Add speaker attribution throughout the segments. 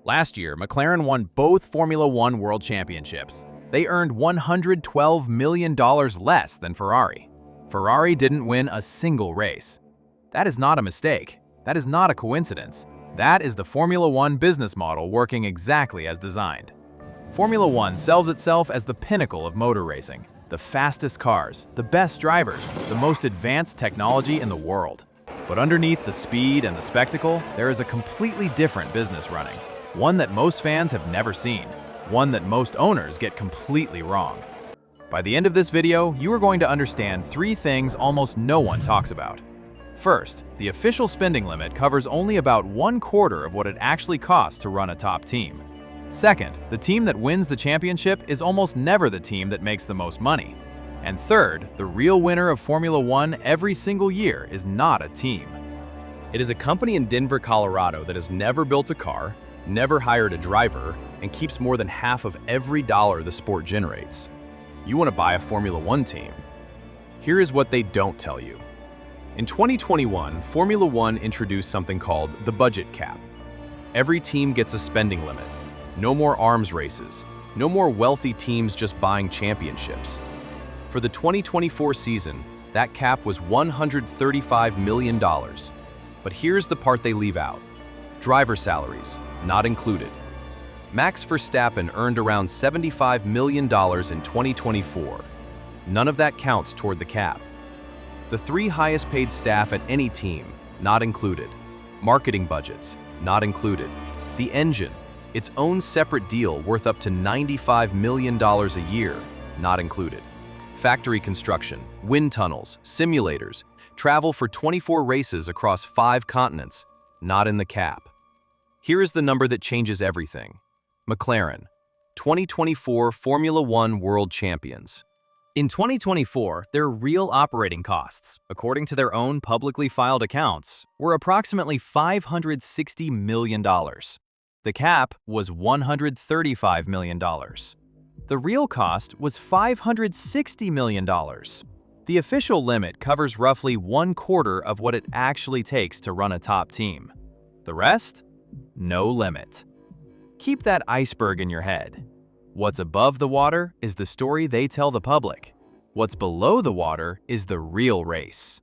Speaker 1: Last year, McLaren won both Formula One World Championships. They earned $112 million less than Ferrari. Ferrari didn't win a single race. That is not a mistake. That is not a coincidence. That is the Formula One business model working exactly as designed. Formula One sells itself as the pinnacle of motor racing, the fastest cars, the best drivers, the most advanced technology in the world. But underneath the speed and the spectacle, there is a completely different business running. One that most fans have never seen. One that most owners get completely wrong. By the end of this video, you are going to understand 3 things almost no one talks about. First, the official spending limit covers only about 1/4 of what it actually costs to run a top team. Second, the team that wins the championship is almost never the team that makes the most money. And third, the real winner of Formula One every single year is not a team.
Speaker 2: It is a company in Denver, Colorado that has never built a car, never hired a driver, and keeps more than half of every dollar the sport generates. You want to buy a Formula One team? Here is what they don't tell you. In 2021, Formula One introduced something called the budget cap. Every team gets a spending limit. No more arms races. No more wealthy teams just buying championships. For the 2024 season, that cap was $135 million. But here's the part they leave out. Driver salaries, not included. Max Verstappen earned around $75 million in 2024. None of that counts toward the cap. The 3 highest paid staff at any team, not included. Marketing budgets, not included. The engine, its own separate deal worth up to $95 million a year, not included. Factory construction, wind tunnels, simulators, travel for 24 races across 5 continents, not in the cap. Here is the number that changes everything. McLaren, 2024 Formula One World Champions. In 2024, their real operating costs, according to their own publicly filed accounts, were approximately $560 million. The cap was $135 million. The real cost was $560 million. The official limit covers roughly 1/4 of what it actually takes to run a top team. The rest? No limit. Keep that iceberg in your head. What's above the water is the story they tell the public. What's below the water is the real race.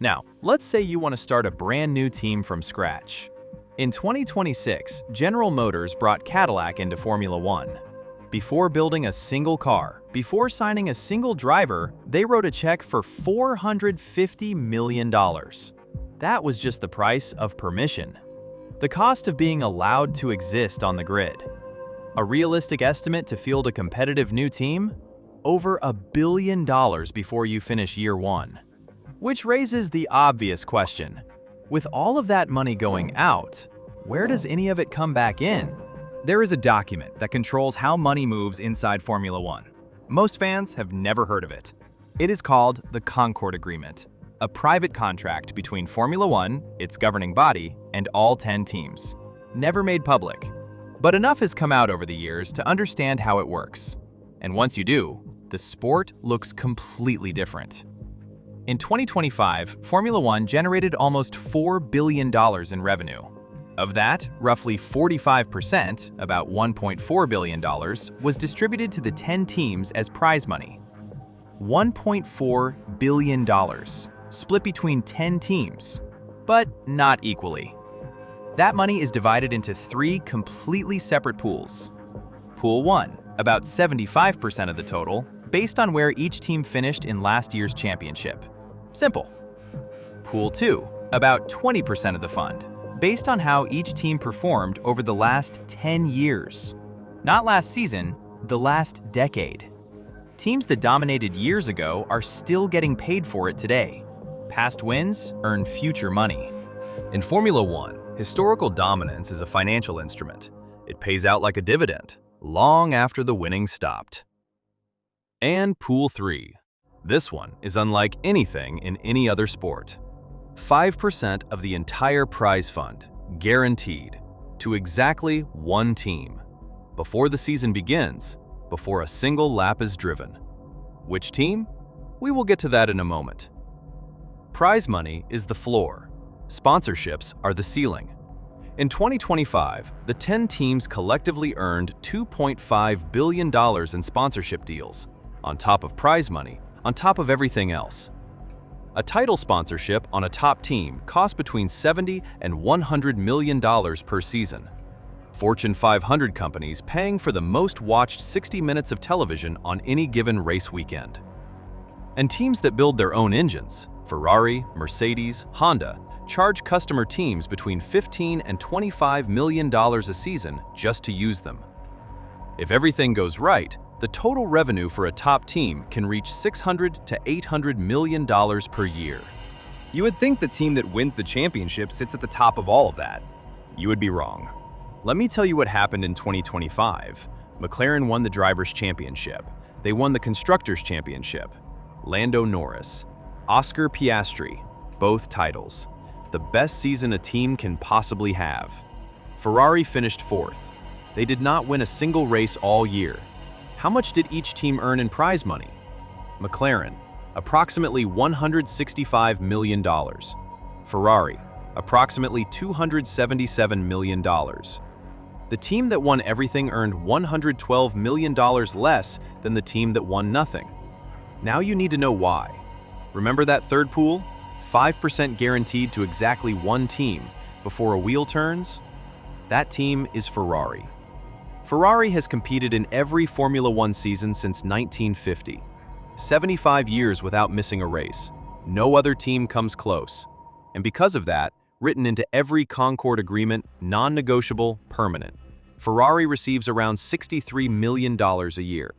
Speaker 2: Now, let's say you want to start a brand new team from scratch. In 2026, General Motors brought Cadillac into Formula One. Before building a single car, before signing a single driver, they wrote a check for $450 million. That was just the price of permission. The cost of being allowed to exist on the grid. A realistic estimate to field a competitive new team? Over $1 billion before you finish year 1. Which raises the obvious question. With all of that money going out, where does any of it come back in? There is a document that controls how money moves inside Formula One. Most fans have never heard of it. It is called the Concord Agreement, a private contract between Formula One, its governing body, and all 10 teams. Never made public. But enough has come out over the years to understand how it works. And once you do, the sport looks completely different. In 2025, Formula One generated almost $4 billion in revenue. Of that, roughly 45%, about $1.4 billion, was distributed to the 10 teams as prize money. $1.4 billion, split between 10 teams, but not equally. That money is divided into 3 completely separate pools. Pool 1, about 75% of the total, based on where each team finished in last year's championship. Simple. Pool 2, about 20% of the fund, based on how each team performed over the last 10 years. Not last season, the last decade. Teams that dominated years ago are still getting paid for it today. Past wins earn future money. In Formula One, historical dominance is a financial instrument. It pays out like a dividend, long after the winning stopped. And Pool 3. This one is unlike anything in any other sport. 5% of the entire prize fund, guaranteed, to exactly one team, before the season begins, before a single lap is driven. Which team? We will get to that in a moment. Prize money is the floor. Sponsorships are the ceiling. In 2025, the 10 teams collectively earned $2.5 billion in sponsorship deals, on top of prize money, on top of everything else. A title sponsorship on a top team costs between $70 and $100 million per season. Fortune 500 companies paying for the most watched 60 minutes of television on any given race weekend. And teams that build their own engines, Ferrari, Mercedes, Honda, charge customer teams between $15 and $25 million a season just to use them. If everything goes right, the total revenue for a top team can reach $600 to $800 million per year.
Speaker 3: You would think the team that wins the championship sits at the top of all of that. You would be wrong. Let me tell you what happened in 2025. McLaren won the Drivers' Championship. They won the Constructors' Championship. Lando Norris, Oscar Piastri, both titles. The best season a team can possibly have. Ferrari finished 4th. They did not win a single race all year. How much did each team earn in prize money? McLaren, approximately $165 million. Ferrari, approximately $277 million. The team that won everything earned $112 million less than the team that won nothing. Now you need to know why. Remember that third pool? 5% guaranteed to exactly one team before a wheel turns? That team is Ferrari. Ferrari has competed in every Formula One season since 1950. 75 years without missing a race. No other team comes close. And because of that, written into every Concord agreement, non-negotiable, permanent, Ferrari receives around $63 million a year.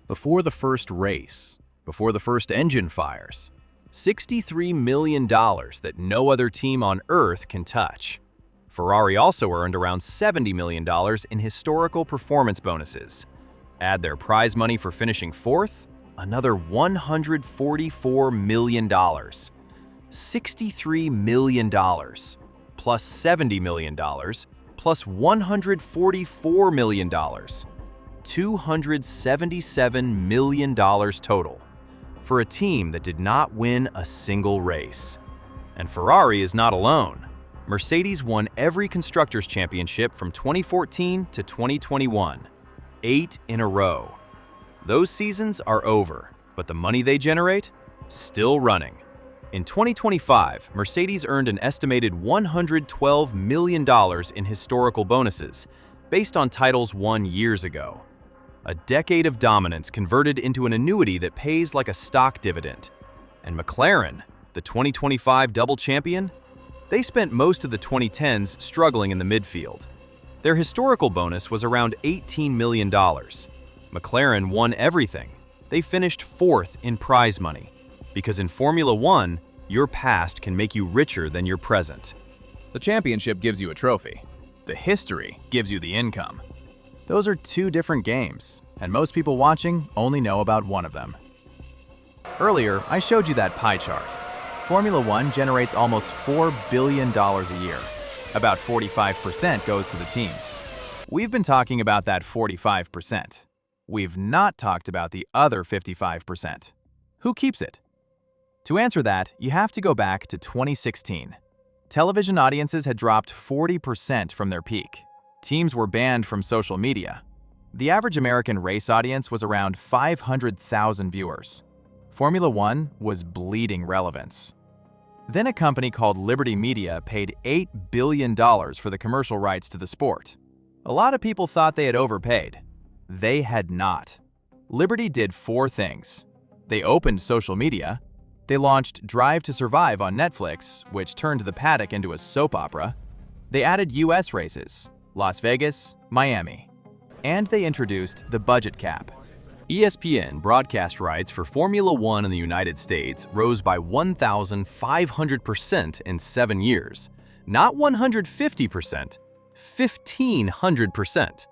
Speaker 1: Before the first race, before the first engine fires, $63 million that no other team on Earth can touch. Ferrari also earned around $70 million in historical performance bonuses. Add their prize money for finishing 4th, another $144 million. $63 million, plus $70 million, plus $144 million. $277 million total. For a team that did not win a single race. And Ferrari is not alone. Mercedes won every Constructors' Championship from 2014 to 2021, 8 in a row. Those seasons are over, but the money they generate, still running. In 2025, Mercedes earned an estimated $112 million in historical bonuses, based on titles won years ago. A decade of dominance converted into an annuity that pays like a stock dividend. And McLaren, the 2025 double champion, they spent most of the 2010s struggling in the midfield. Their historical bonus was around $18 million. McLaren won everything. They finished 4th in prize money. Because in Formula One, your past can make you richer than your present.
Speaker 3: The championship gives you a trophy. The history gives you the income.
Speaker 1: Those are two different games, and most people watching only know about one of them. Earlier, I showed you that pie chart. Formula One generates almost $4 billion a year. About 45% goes to the teams. We've been talking about that 45%. We've not talked about the other 55%. Who keeps it? To answer that, you have to go back to 2016. Television audiences had dropped 40% from their peak. Teams were banned from social media. The average American race audience was around 500,000 viewers. Formula One was bleeding relevance. Then a company called Liberty Media paid $8 billion for the commercial rights to the sport. A lot of people thought they had overpaid. They had not. Liberty did 4 things. They opened social media. They launched Drive to Survive on Netflix, which turned the paddock into a soap opera. They added US races, Las Vegas, Miami. And they introduced the budget cap.
Speaker 2: ESPN broadcast rights for Formula One in the United States rose by 1,500% in 7 years. Not 150%, 1,500%.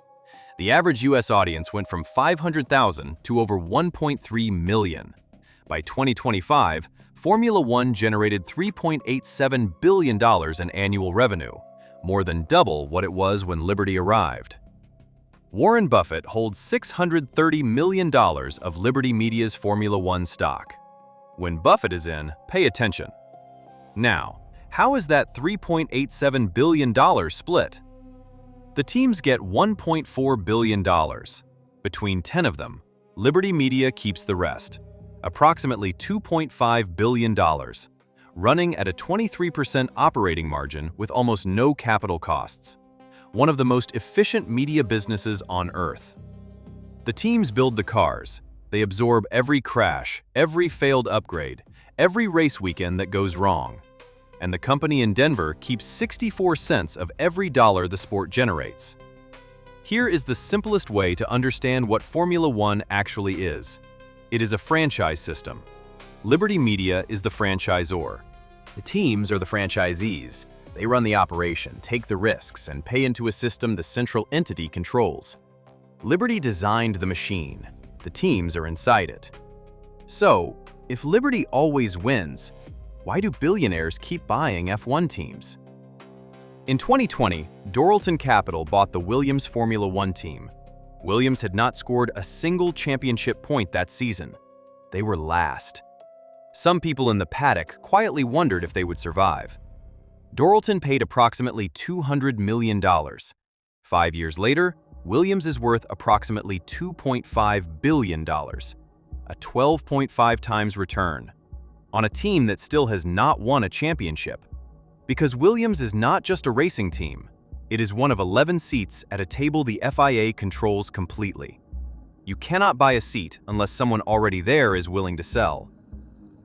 Speaker 2: The average US audience went from 500,000 to over 1.3 million. By 2025, Formula One generated $3.87 billion in annual revenue, more than double what it was when Liberty arrived. Warren Buffett holds $630 million of Liberty Media's Formula One stock. When Buffett is in, pay attention. Now,
Speaker 3: How is that $3.87 billion split? The teams get $1.4 billion. Between 10 of them, Liberty Media keeps the rest, approximately $2.5 billion, running at a 23% operating margin with almost no capital costs. One of the most efficient media businesses on Earth. The teams build the cars. They absorb every crash, every failed upgrade, every race weekend that goes wrong. And the company in Denver keeps 64 cents of every dollar the sport generates. Here is the simplest way to understand what Formula One actually is. It is a franchise system. Liberty Media is the franchisor. The teams are the franchisees. They run the operation, take the risks, and pay into a system the central entity controls. Liberty designed the machine. The teams are inside it. So, if Liberty always wins, why do billionaires keep buying F1 teams? In 2020, Doralton Capital bought the Williams Formula One team. Williams had not scored a single championship point that season. They were last. Some people in the paddock quietly wondered if they would survive. Doralton paid approximately $200 million. 5 years later, Williams is worth approximately $2.5 billion, a 12.5 times return, on a team that still has not won a championship. Because Williams is not just a racing team, it is one of 11 seats at a table the FIA controls completely. You cannot buy a seat unless someone already there is willing to sell.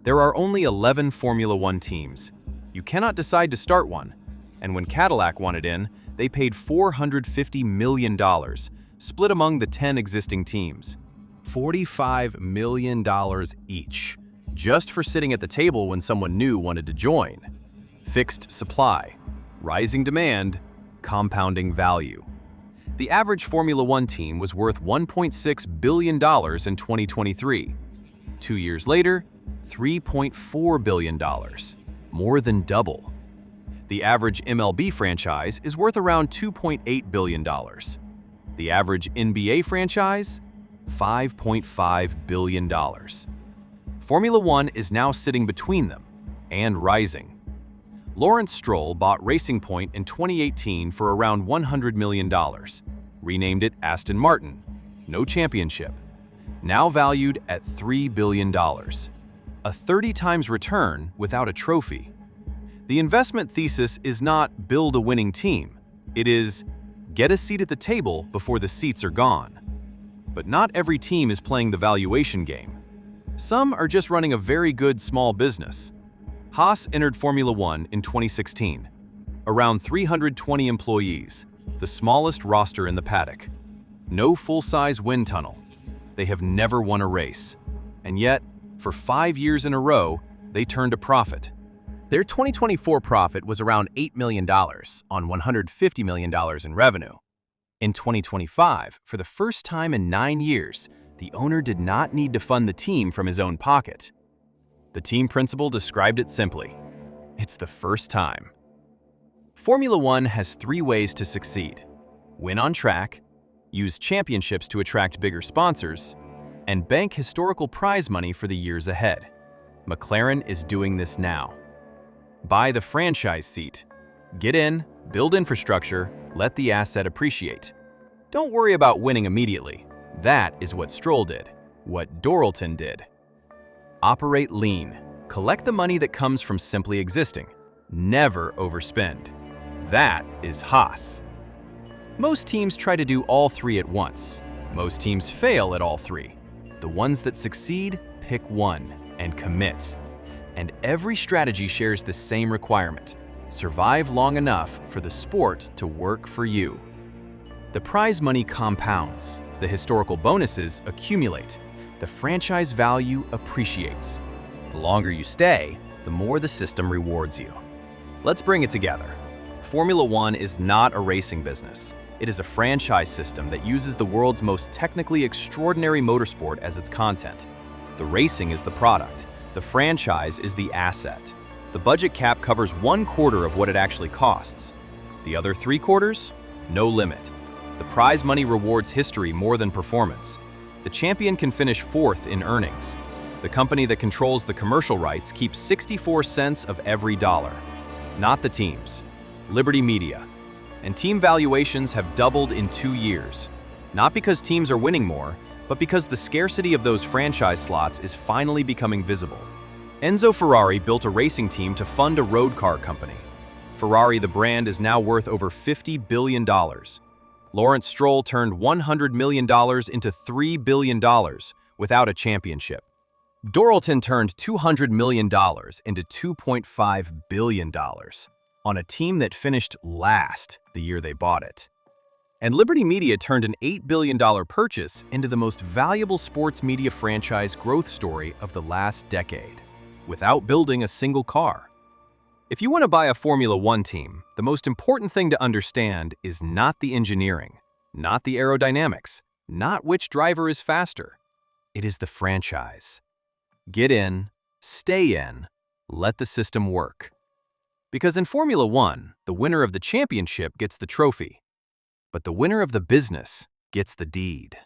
Speaker 3: There are only 11 Formula One teams. You cannot decide to start one, and when Cadillac wanted in, they paid $450 million, split among the 10 existing teams. $45 million each, just for sitting at the table when someone new wanted to join. Fixed supply, rising demand, compounding value. The average Formula One team was worth $1.6 billion in 2023. 2 years later, $3.4 billion, more than double. The average MLB franchise is worth around $2.8 billion. The average NBA franchise, $5.5 billion. Formula One is now sitting between them and rising. Lawrence Stroll bought Racing Point in 2018 for around $100 million, renamed it Aston Martin, no championship, now valued at $3 billion, a 30 times return without a trophy. The investment thesis is not build a winning team, it is get a seat at the table before the seats are gone. But not every team is playing the valuation game. Some are just running a very good small business. Haas entered Formula One in 2016. Around 320 employees, the smallest roster in the paddock. No full-size wind tunnel. They have never won a race. And yet, for 5 years in a row, they turned a profit. Their 2024 profit was around $8 million on $150 million in revenue. In 2025, for the first time in 9 years, the owner did not need to fund the team from his own pocket. The team principal described it simply. It's the first time. Formula One has 3 ways to succeed: win on track, use championships to attract bigger sponsors, and bank historical prize money for the years ahead. McLaren is doing this now. Buy the franchise seat. Get in, build infrastructure, let the asset appreciate. Don't worry about winning immediately. That is what Stroll did, what Doralton did. Operate lean. Collect the money that comes from simply existing. Never overspend. That is Haas. Most teams try to do all 3 at once. Most teams fail at all 3. The ones that succeed, pick one and commit. And every strategy shares the same requirement: survive long enough for the sport to work for you. The prize money compounds. The historical bonuses accumulate. The franchise value appreciates. The longer you stay, the more the system rewards you. Let's bring it together. Formula One is not a racing business. It is a franchise system that uses the world's most technically extraordinary motorsport as its content. The racing is the product. The franchise is the asset. The budget cap covers 1/4 of what it actually costs. The other 3/4? No limit. The prize money rewards history more than performance. The champion can finish 4th in earnings. The company that controls the commercial rights keeps 64 cents of every dollar. Not the teams. Liberty Media. And team valuations have doubled in 2 years. Not because teams are winning more, but because the scarcity of those franchise slots is finally becoming visible. Enzo Ferrari built a racing team to fund a road car company. Ferrari, the brand, is now worth over $50 billion. Lawrence Stroll turned $100 million into $3 billion without a championship. Doralton turned $200 million into $2.5 billion on a team that finished last the year they bought it. And Liberty Media turned an $8 billion purchase into the most valuable sports media franchise growth story of the last decade, without building a single car. If you want to buy a Formula One team, the most important thing to understand is not the engineering, not the aerodynamics, not which driver is faster. It is the franchise. Get in, stay in, let the system work. Because in Formula One, the winner of the championship gets the trophy, but the winner of the business gets the deed.